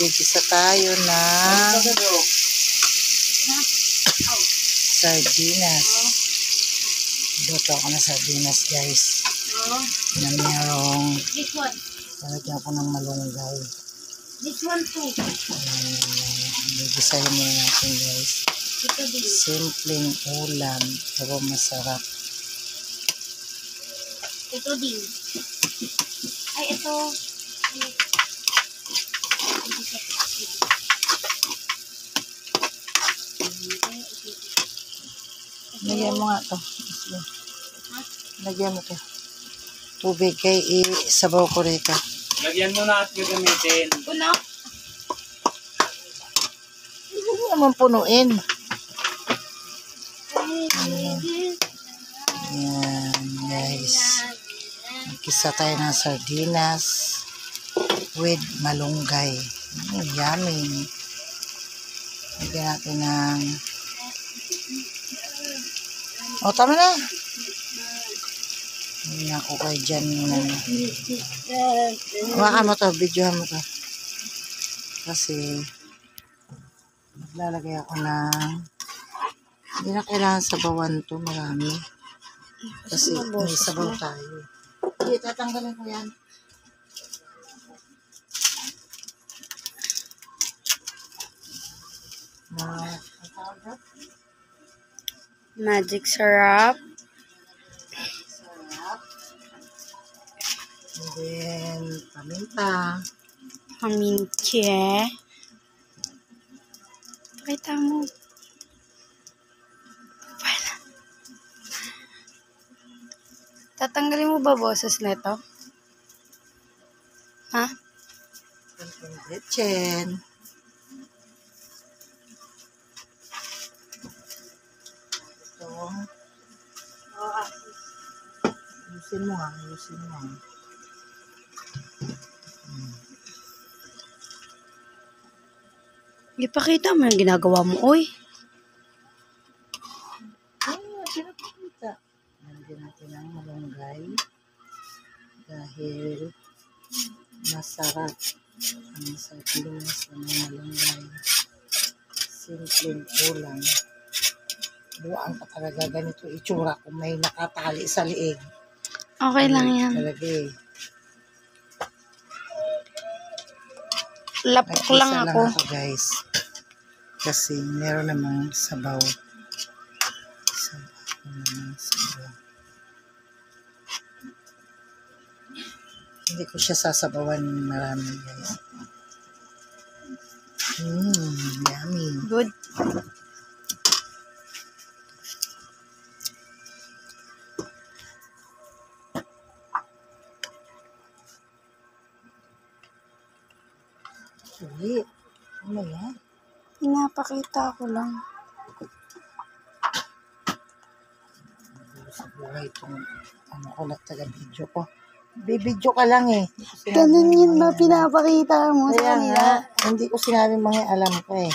Magigisa tayo ng sardinas. Luto ako ng sardinas, guys. Na merong lalagyan ako ng malunggay. This one too. Gigisahin muna natin, guys. Simpleng ulam, pero masarap. Ito din. Ay, ito. Lagyan mo nga ito. Lagyan mo ito. Tubig kay isabaw ko rito. Lagyan mo na at gagamitin. Puno? Hindi mo naman punuin. Ayan, guys. Magkisa tayo ng sardinas with malunggay. Yummy. Lagyan natin ng... O, tama na. Hindi ako kayo dyan. Hawakan mo to, videohan mo to. Kasi, maglalagay ako ng... Hindi na kailangan sabawan to, marami. Kasi may sabaw tayo. Hindi, tatanggalin ko yan. Magic syrup. And then, paminta. Paminche. Pakita mo. Tatanggalin mo ba boses nito? Ha? Konting lechen. Ito. Ayusin mo nga, ayusin mo. Ipakita mo yung ginagawa mo, oy. Pinapakita. Nalagyan natin ng malunggay. Dahil masarap ang sardinas na may malunggay. Simpleng ulam. Buwaan ka talaga ganito itsura kung may nakatali sa liig. Okay lang yan. Talaga eh. Lapok lang Nag-isa ako. Guys. Kasi meron namang sabaw. Sabaw. Hindi ko siya sasabawan marami, guys. Yummy. Good. Hindi. Ano yan? Pinapakita ko lang. Sa buhay itong ano ko lang taga-video ko. Bibidyo ka lang eh. Ganun yun ba pinapakita mo sa Kaya kanila? nga, hindi ko sinabi mga alam ko eh.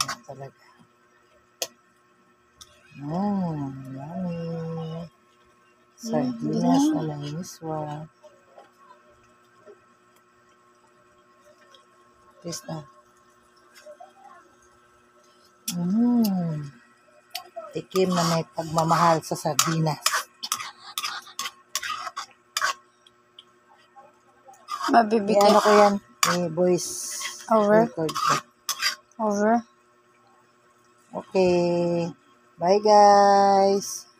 Yan talaga. Yummy. Sardinas na may miswa. Taste na. Tikim na may pagmamahal sa sardinas. Mabibigay. Ano ko yan? May voice Over. record ko. Over. Okay. Bye guys.